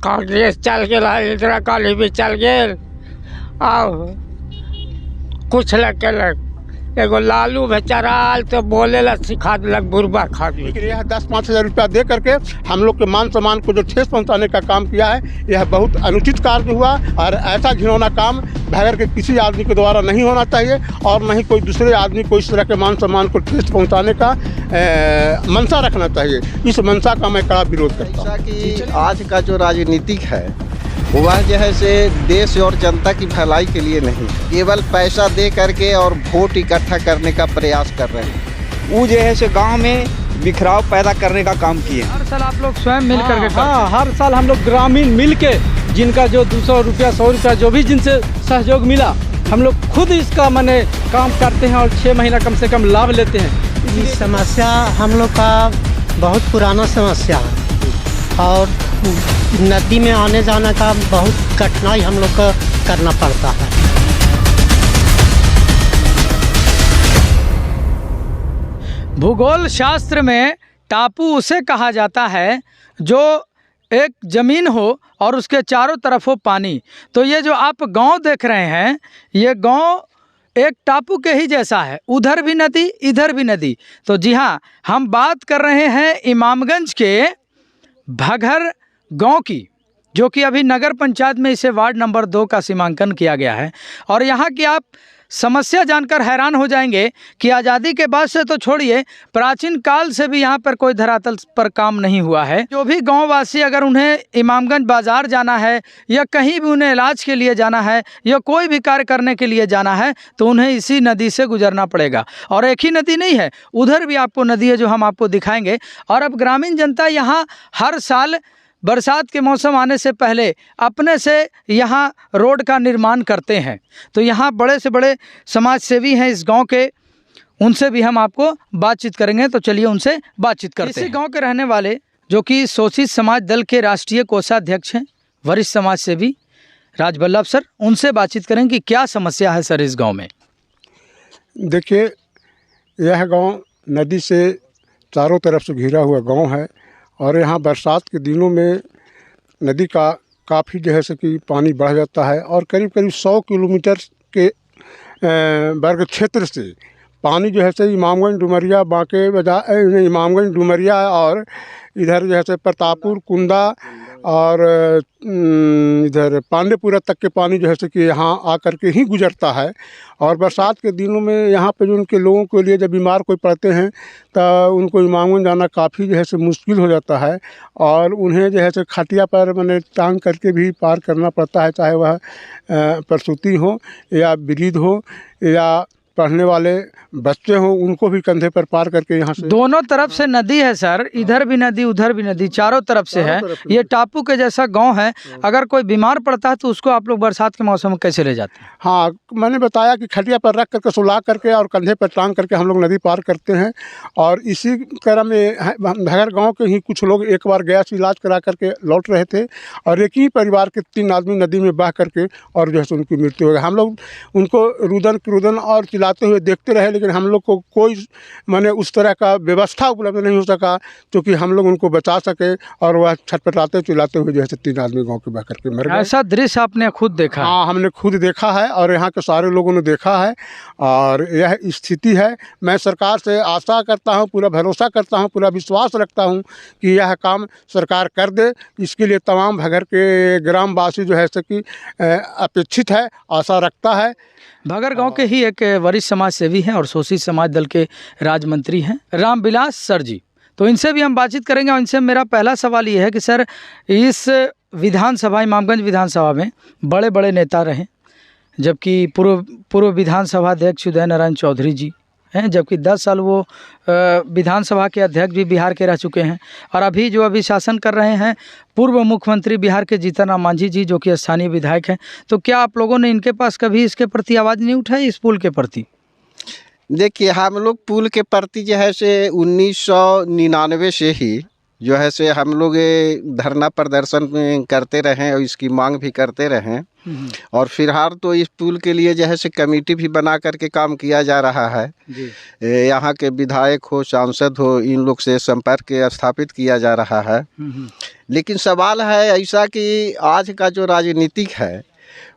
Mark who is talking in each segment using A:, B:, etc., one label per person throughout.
A: कांग्रेस चल गया, इंदिरा गांधी भी चल गए, और कुछ लग एगो लालू बेचारा आल तो बोले ला सिखा दिलक बुरबा खा दी।
B: लेकिन यह 10-5 हज़ार रुपया दे करके हम लोग के मान सम्मान को जो ठेस पहुंचाने का काम किया है, यह बहुत अनुचित कार्य हुआ और ऐसा घिनौना काम भगर के किसी आदमी के द्वारा नहीं होना चाहिए और न ही कोई दूसरे आदमी को इस तरह के मान सम्मान को ठेस पहुंचाने का मंशा रखना चाहिए। इस मंशा का मैं कड़ा विरोध करता हूँ।
C: कि आज का जो राजनीतिक है वह जो है से देश और जनता की भलाई के लिए नहीं, केवल पैसा दे करके और वोट इकट्ठा करने का प्रयास कर रहे हैं।
D: वो जो है से गांव में बिखराव पैदा करने का काम किए।
E: हर साल आप लोग स्वयं मिल करके
F: हाँ, हर साल हम लोग ग्रामीण मिल के, जिनका जो 200 रुपया 100 रुपया जो भी जिनसे सहयोग मिला, हम लोग खुद इसका माने काम करते हैं और 6 महीना कम से कम लाभ लेते हैं।
G: ये समस्या हम लोग का बहुत पुराना समस्या है और नदी में आने जाने का बहुत कठिनाई हम लोग को करना पड़ता है।
E: भूगोल शास्त्र में टापू उसे कहा जाता है जो एक ज़मीन हो और उसके चारों तरफ हो पानी। तो ये जो आप गांव देख रहे हैं, ये गांव एक टापू के ही जैसा है, उधर भी नदी इधर भी नदी। तो जी हाँ, हम बात कर रहे हैं इमामगंज के भगर गांव की, जो कि अभी नगर पंचायत में इसे वार्ड नंबर 2 का सीमांकन किया गया है। और यहाँ की आप समस्या जानकर हैरान हो जाएंगे कि आज़ादी के बाद से तो छोड़िए, प्राचीन काल से भी यहाँ पर कोई धरातल पर काम नहीं हुआ है। जो भी गांववासी अगर उन्हें इमामगंज बाज़ार जाना है या कहीं भी उन्हें इलाज के लिए जाना है या कोई भी कार्य करने के लिए जाना है तो उन्हें इसी नदी से गुजरना पड़ेगा। और एक ही नदी नहीं है, उधर भी आपको नदी है जो हम आपको दिखाएंगे। और अब ग्रामीण जनता यहाँ हर साल बरसात के मौसम आने से पहले अपने से यहाँ रोड का निर्माण करते हैं। तो यहाँ बड़े से बड़े समाज सेवी हैं इस गांव के, उनसे भी हम आपको बातचीत करेंगे। तो चलिए उनसे बातचीत करते हैं। इसी गांव के रहने वाले जो कि शोषित समाज दल के राष्ट्रीय कोषाध्यक्ष हैं, वरिष्ठ समाज सेवी राजवल्लभ सर, उनसे बातचीत करेंगे कि क्या समस्या है सर इस गाँव में।
B: देखिए, यह गाँव नदी से चारों तरफ से घिरा हुआ गाँव है और यहाँ बरसात के दिनों में नदी का काफ़ी जो है से कि पानी बढ़ जाता है और करीब करीब 100 किलोमीटर के वर्ग क्षेत्र से पानी जो है से इमामगंज डुमरिया बांके बजाय इमामगंज डुमरिया और इधर जो है से प्रतापपुर कुंदा और इधर पांडेपुरा तक के पानी जो है से कि यहाँ आकर के ही गुजरता है। और बरसात के दिनों में यहाँ पे जो उनके लोगों के लिए जब बीमार कोई पड़ते हैं तो उनको इमामगंज जाना काफ़ी जो है से मुश्किल हो जाता है और उन्हें जो है से खटिया पर मैंने टांग करके भी पार करना पड़ता है, चाहे वह प्रसूति हो या वृद्ध हो या पढ़ने वाले बच्चे हों, उनको भी कंधे पर पार करके यहाँ से।
E: दोनों तरफ से नदी है सर, इधर भी नदी उधर भी नदी, चारों तरफ से है। ये टापू के जैसा गांव है। अगर कोई बीमार पड़ता है तो उसको आप लोग बरसात के मौसम में कैसे ले जाते हैं?
B: हाँ, मैंने बताया कि खटिया पर रख करके सुला करके और कंधे पर टांग करके हम लोग नदी पार करते हैं। और इसी क्रम में भगर गाँव के ही कुछ लोग एक बार गया से इलाज करा करके लौट रहे थे और एक ही परिवार के 3 आदमी नदी में बह करके और जो है उनकी मृत्यु हो गई। हम लोग उनको रुदन क्रुदन और चिल्लाते हुए देखते रहे, लेकिन हम लोग को कोई माने उस तरह का व्यवस्था उपलब्ध नहीं हो सका क्योंकि हम लोग उनको बचा सके और वह छटपटाते चिल्लाते हुए जैसे 3 आदमी गांव के बह करके मर गए।
E: ऐसा दृश्य आपने खुद देखा?
B: हाँ, हमने खुद देखा है और यहाँ के सारे लोगों ने देखा है और यह स्थिति है। मैं सरकार से आशा करता हूँ, पूरा भरोसा करता हूँ, पूरा विश्वास रखता हूँ कि यह काम सरकार कर दे। इसके लिए तमाम भगर के ग्रामवासी जो है कि अपेक्षित है, आशा रखता है।
E: भगर गांव के ही एक वरिष्ठ समाज सेवी हैं और शोषित समाज दल के राज्य मंत्री हैं रामविलास सर जी। तो इनसे भी हम बातचीत करेंगे और इनसे मेरा पहला सवाल ये है कि सर, इस विधानसभा इमामगंज विधानसभा में बड़े बड़े नेता रहे, जबकि पूर्व विधानसभा अध्यक्ष उदय नारायण चौधरी जी हैं, जबकि 10 साल वो विधानसभा के अध्यक्ष भी बिहार के रह चुके हैं। और अभी जो अभी शासन कर रहे हैं पूर्व मुख्यमंत्री बिहार के जीतन राम मांझी जी, जो कि स्थानीय विधायक हैं। तो क्या आप लोगों ने इनके पास कभी इसके प्रति आवाज़ नहीं उठाई, इस पुल के प्रति?
C: देखिए, हम लोग पुल के प्रति जो है से 1999 से ही जो है से हम लोग धरना प्रदर्शन करते रहें और इसकी मांग भी करते रहें। और फिलहाल तो इस पुल के लिए जो है से कमेटी भी बना करके काम किया जा रहा है। यहाँ के विधायक हो, सांसद हो, इन लोग से संपर्क स्थापित किया जा रहा है। लेकिन सवाल है ऐसा कि आज का जो राजनीतिक है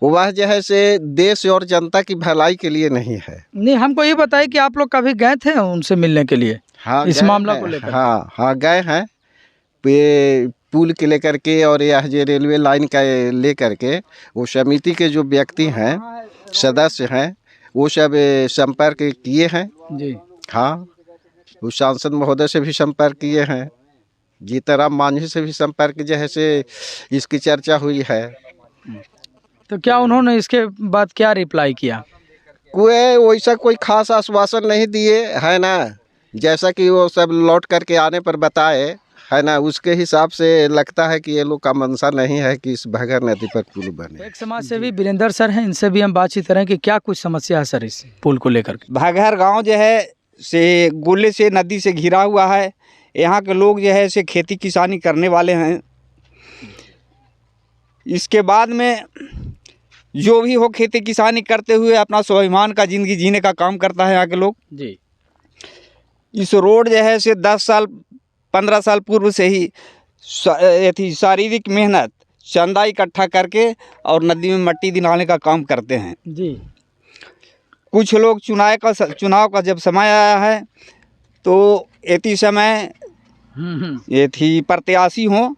C: वह जो है से देश और जनता की भलाई के लिए नहीं है।
E: नहीं, हमको ये बताइए कि आप लोग कभी गए थे उनसे मिलने के लिए?
C: हाँ,
E: इस मामला को लेकर?
C: हाँ गए हैं, पुल के लेकर के और यह जो रेलवे लाइन का लेकर के वो समिति के जो व्यक्ति हैं, सदस्य हैं, वो सब संपर्क किए हैं
E: जी।
C: हाँ, उस सांसद महोदय से भी संपर्क किए हैं, जीतनराम मांझी से भी संपर्क जो है से इसकी चर्चा हुई है।
E: तो क्या उन्होंने इसके बाद क्या रिप्लाई किया?
C: कोई वैसा कोई खास आश्वासन नहीं दिए है ना, जैसा कि वो सब लौट करके आने पर बताए है ना, उसके हिसाब से लगता है कि ये लोग का मंशा नहीं है कि इस भगर नदी पर पुल बने।
E: एक समाज सेवी वीरेंद्र सर हैं, इनसे भी हम बातचीत करें कि क्या कुछ समस्या है सर इस पुल को लेकर के।
D: भागहर गांव जो है से गोले से नदी से घिरा हुआ है। यहाँ के लोग जो है से खेती किसानी करने वाले हैं। इसके बाद में जो भी हो खेती किसानी करते हुए अपना स्वाभिमान का ज़िंदगी जीने का काम करता है यहाँ के लोग
E: जी।
D: इस रोड जो है से 10 साल 15 साल पूर्व से ही थी शारीरिक मेहनत, चंदा इकट्ठा करके और नदी में मट्टी दिलाने का काम करते हैं
E: जी।
D: कुछ लोग चुनाव का जब समय आया है तो एती समय ये थी प्रत्याशी हों,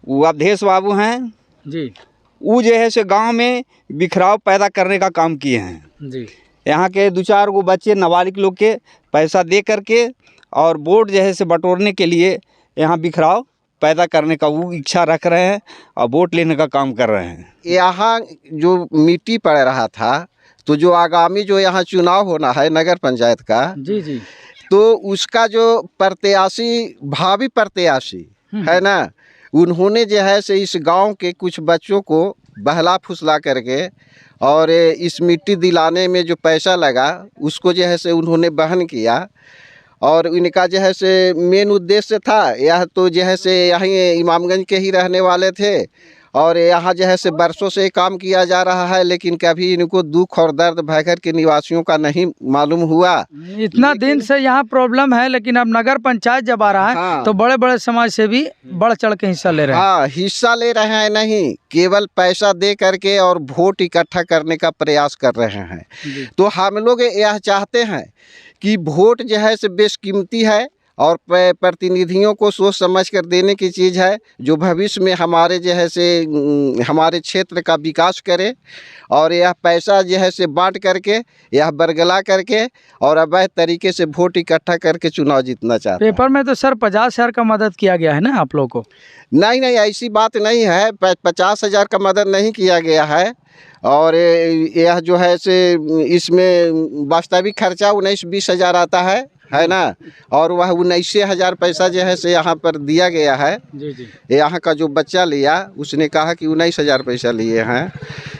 D: वो अवधेश बाबू हैं
E: जी।
D: वो जो है से गांव में बिखराव पैदा करने का काम किए हैं
E: जी।
D: यहाँ के 2-4 गो बच्चे नाबालिग लोग के पैसा दे करके और वोट जो है से बटोरने के लिए यहाँ बिखराव पैदा करने का वो इच्छा रख रहे हैं और वोट लेने का काम कर रहे हैं।
C: यहाँ जो मिट्टी पड़ रहा था, तो जो आगामी जो यहाँ चुनाव होना है नगर पंचायत का
E: जी जी,
C: तो उसका जो प्रत्याशी, भावी प्रत्याशी है ना, उन्होंने जो है से इस गांव के कुछ बच्चों को बहला फुसला करके और इस मिट्टी दिलाने में जो पैसा लगा उसको जो है से उन्होंने बहन किया। और इनका जो है से मेन उद्देश्य था, यह तो जो है से यहीं इमामगंज के ही रहने वाले थे और यहाँ जो है से बरसों से काम किया जा रहा है, लेकिन कभी इनको दुख और दर्द भागहर के निवासियों का नहीं मालूम हुआ।
E: इतना दिन से यहाँ प्रॉब्लम है, लेकिन अब नगर पंचायत जब आ रहा है
C: हाँ।
E: तो बड़े बड़े समाज से भी बढ़ चढ़ के हिस्सा ले रहे हैं।
C: हाँ, हिस्सा ले रहे हैं, नहीं केवल पैसा दे करके और वोट इकट्ठा करने का प्रयास कर रहे हैं। तो हम लोग यह चाहते हैं कि वोट जो है से बेशकीमती है और प्रतिनिधियों को सोच समझ कर देने की चीज़ है, जो भविष्य में हमारे जो है से हमारे क्षेत्र का विकास करे। और यह पैसा जो है से बांट करके, यह बरगला करके और अवैध तरीके से वोट इकट्ठा करके चुनाव जीतना चाहते हैं।
E: पेपर में तो सर 50,000 का मदद किया गया है ना आप लोग को?
C: नहीं, ऐसी बात नहीं है, 50,000 का मदद नहीं किया गया है। और यह जो है से इसमें वास्तविक खर्चा 19-20 हज़ार आता है ना, और वह 19,000 पैसा जो है से यहाँ पर दिया गया है।
E: जी जी।
C: यहाँ का जो बच्चा लिया उसने कहा कि 19,000 पैसा लिए हैं।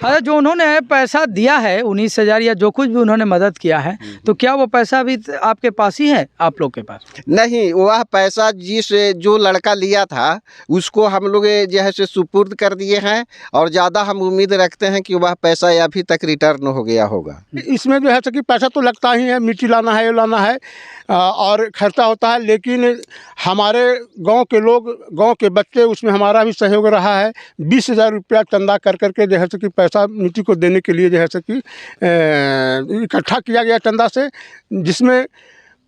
E: अरे जो उन्होंने पैसा दिया है 19,000 या जो कुछ भी उन्होंने मदद किया है, तो क्या वो पैसा अभी आपके पास ही है, आप लोग के पास?
C: नहीं, वह पैसा जो लड़का लिया था उसको हम लोग जो है से सुपुर्द कर दिए हैं और ज़्यादा हम उम्मीद रखते हैं कि वह पैसा अभी तक रिटर्न हो गया होगा।
B: इसमें जो है कि पैसा तो लगता ही है, मिट्टी लाना है, ये लाना है और खर्चा होता है, लेकिन हमारे गांव के लोग, गांव के बच्चे, उसमें हमारा भी सहयोग रहा है। 20,000 रुपया चंदा कर करके जो है कि पैसा मिट्टी को देने के लिए जो है कि इकट्ठा किया गया चंदा से, जिसमें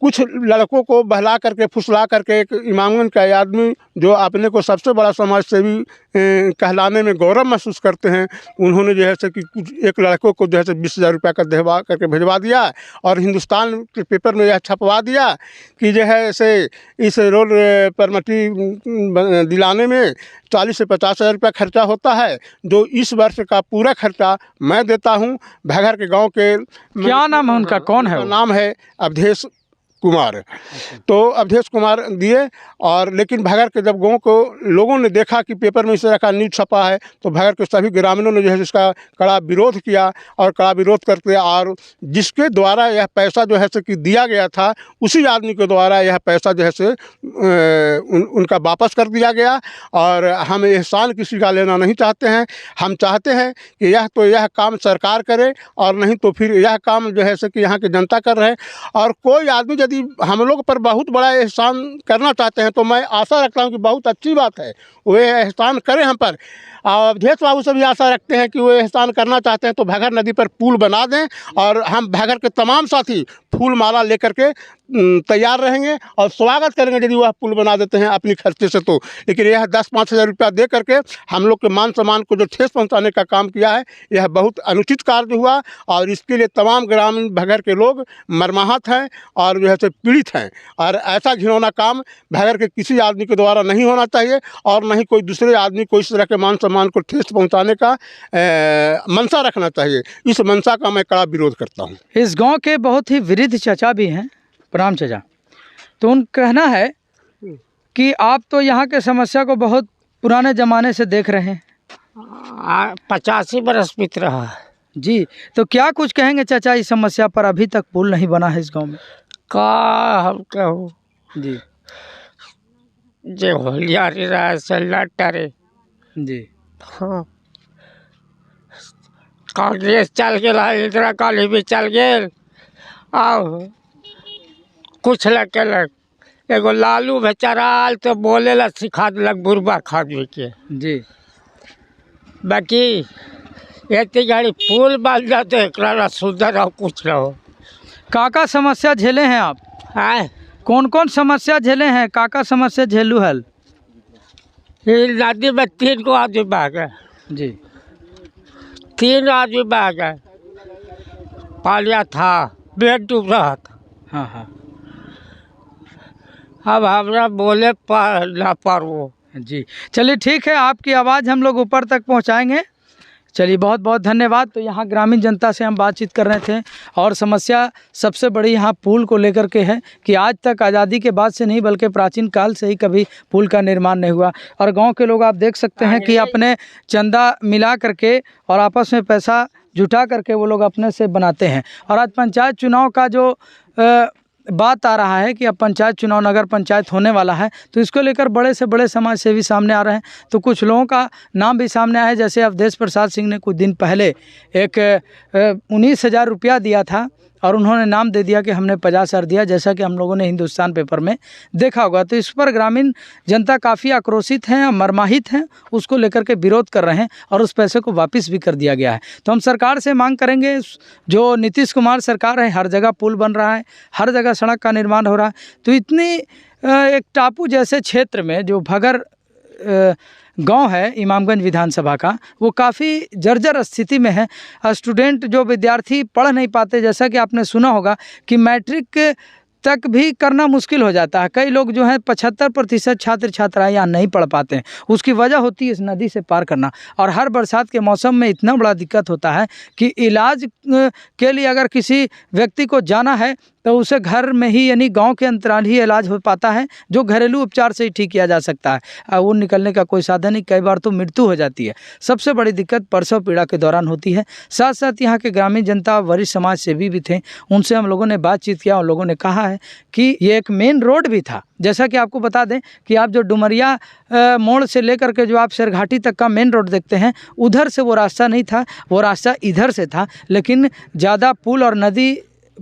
B: कुछ लड़कों को बहला करके फुसला करके एक इमामगंज का आदमी जो अपने को सबसे बड़ा समाज सेवी कहलाने में गौरव महसूस करते हैं, उन्होंने जो है कि कुछ एक लड़कों को जो है 20,000 रुपया का देवा करके भिजवा दिया और हिंदुस्तान के पेपर में यह छपवा दिया कि जो है से इस रोड पर मिट्टी दिलाने में 40 से 50,000 रुपया खर्चा होता है, जो इस वर्ष का पूरा खर्चा मैं देता हूँ। भागहर के गाँव के,
E: क्या नाम है उनका, कौन है?
B: नाम है अवधेश कुमार। तो अवधेश कुमार दिए, और लेकिन भगर के जब गाँव को लोगों ने देखा कि पेपर में इस तरह का न्यूज़ छपा है, तो भगर के सभी ग्रामीणों ने जो है इसका कड़ा विरोध किया, और कड़ा विरोध करते, और जिसके द्वारा यह पैसा जो है सो कि दिया गया था, उसी आदमी के द्वारा यह पैसा जो है से उनका वापस कर दिया गया। और हम एहसान किसी का लेना नहीं चाहते हैं। हम चाहते हैं कि यह काम सरकार करे, और नहीं तो फिर यह काम जो है सो कि यहाँ की जनता कर रहे हैं। और कोई आदमी यदि हम लोग पर बहुत बड़ा एहसान करना चाहते हैं, तो मैं आशा रखता हूँ कि बहुत अच्छी बात है, वे एहसान करें हम पर। और अवधेश बाबू से भी आशा रखते हैं कि वो एहसान करना चाहते हैं तो भगर नदी पर पुल बना दें, और हम भगर के तमाम साथी फूल माला लेकर के तैयार रहेंगे और स्वागत करेंगे यदि वह पुल बना देते हैं अपनी खर्चे से। तो लेकिन यह 10-5 हज़ार रुपया दे करके हम लोग के मान सम्मान को जो ठेस पहुंचाने का काम किया है, यह बहुत अनुचित कार्य हुआ, और इसके लिए तमाम ग्रामीण भगर के लोग मर्माहत हैं और जो है से पीड़ित हैं। और ऐसा घिनौना काम भगर के किसी आदमी के द्वारा नहीं होना चाहिए, और नहीं कोई दूसरे आदमी को इस तरह के मान सम्मान को ठेस पहुँचाने का मंशा रखना चाहिए। इस मंशा का मैं कड़ा विरोध करता हूँ।
E: इस गांव के बहुत ही वृद्ध चाचा भी हैं, प्रणाम चाचा। तो उनका कहना है कि आप तो यहाँ के समस्या को बहुत पुराने ज़माने से देख रहे हैं।
A: 85 बरस बीत रहा है
E: जी, तो क्या कुछ कहेंगे चाचा इस समस्या पर? अभी तक पुल नहीं बना है इस गांव में।
A: का हम कहूँ
E: जी
A: जे होलियारी रहा से लटरे।
E: जी
A: हाँ, कांग्रेस चल गया, इंदिरा कॉलेज भी चल गए, आओ कुछ लग के लग एगो लालू बेचारा आल तो बोले ला सिखा दिलक बुरबा खादे के।
E: जी,
A: बाकी एती गाड़ी पुल बन जाते एक सुधर रहो कुछ रहो।
E: काका समस्या झेले हैं आप?
A: आए
E: कौन कौन समस्या झेले हैं? काका समस्या झेलू हल?
A: ये नदी में 3 गो आदमी बह गए।
E: जी,
A: 3 आदमी बह गए, पालिया था, बेड डूब रहा था।
E: हाँ हाँ
A: अब हमरा बोले ना पारो।
E: जी, चलिए ठीक है, आपकी आवाज़ हम लोग ऊपर तक पहुंचाएंगे। चलिए बहुत बहुत धन्यवाद। तो यहाँ ग्रामीण जनता से हम बातचीत कर रहे थे, और समस्या सबसे बड़ी यहाँ पुल को लेकर के है कि आज तक आज़ादी के बाद से नहीं बल्कि प्राचीन काल से ही कभी पुल का निर्माण नहीं हुआ। और गांव के लोग आप देख सकते हैं कि अपने चंदा मिला करके और आपस में पैसा जुटा करके वो लोग अपने से बनाते हैं। और आज पंचायत चुनाव का जो बात आ रहा है कि अब पंचायत चुनाव, नगर पंचायत होने वाला है, तो इसको लेकर बड़े से बड़े समाज सेवी सामने आ रहे हैं। तो कुछ लोगों का नाम भी सामने आया है, जैसे अवधेश प्रसाद सिंह ने कुछ दिन पहले एक 19,000 रुपया दिया था, और उन्होंने नाम दे दिया कि हमने 50,000 दिया, जैसा कि हम लोगों ने हिंदुस्तान पेपर में देखा होगा। तो इस पर ग्रामीण जनता काफ़ी आक्रोशित हैं, मर्माहित हैं, उसको लेकर के विरोध कर रहे हैं, और उस पैसे को वापस भी कर दिया गया है। तो हम सरकार से मांग करेंगे, जो नीतीश कुमार सरकार है, हर जगह पुल बन रहा है, हर जगह सड़क का निर्माण हो रहा है, तो इतनी एक टापू जैसे क्षेत्र में जो भगर गांव है इमामगंज विधानसभा का, वो काफ़ी जर्जर स्थिति में है। स्टूडेंट जो विद्यार्थी पढ़ नहीं पाते, जैसा कि आपने सुना होगा कि मैट्रिक तक भी करना मुश्किल हो जाता है। कई लोग जो हैं 75% छात्र छात्राएँ यहाँ नहीं पढ़ पाते हैं। उसकी वजह होती है इस नदी से पार करना। और हर बरसात के मौसम में इतना बड़ा दिक्कत होता है कि इलाज के लिए अगर किसी व्यक्ति को जाना है तो उसे घर में ही यानी गांव के अंतराल ही इलाज हो पाता है, जो घरेलू उपचार से ही ठीक किया जा सकता है। वो निकलने का कोई साधन नहीं, कई बार तो मृत्यु हो जाती है। सबसे बड़ी दिक्कत प्रसव पीड़ा के दौरान होती है। साथ साथ यहाँ के ग्रामीण जनता, वरिष्ठ समाज सेवी भी थे, उनसे हम लोगों ने बातचीत किया। उन लोगों ने कहा है कि ये एक मेन रोड भी था। जैसा कि आपको बता दें कि आप जो डुमरिया मोड़ से लेकर के जो आप शेरघाटी तक का मेन रोड देखते हैं, उधर से वो रास्ता नहीं था, वो रास्ता इधर से था। लेकिन ज़्यादा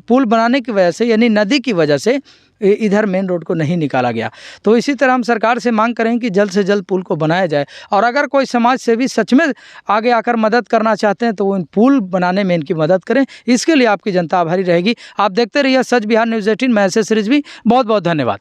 E: पुल बनाने की वजह से, यानी नदी की वजह से इधर मेन रोड को नहीं निकाला गया। तो इसी तरह हम सरकार से मांग करें कि जल्द से जल्द पुल को बनाया जाए। और अगर कोई समाज सेवी सच में आगे आकर मदद करना चाहते हैं तो वो इन पुल बनाने में इनकी मदद करें। इसके लिए आपकी जनता आभारी रहेगी। आप देखते रहिए सच बिहार न्यूज़ 18। मैं एस एस रिजवी, बहुत बहुत धन्यवाद।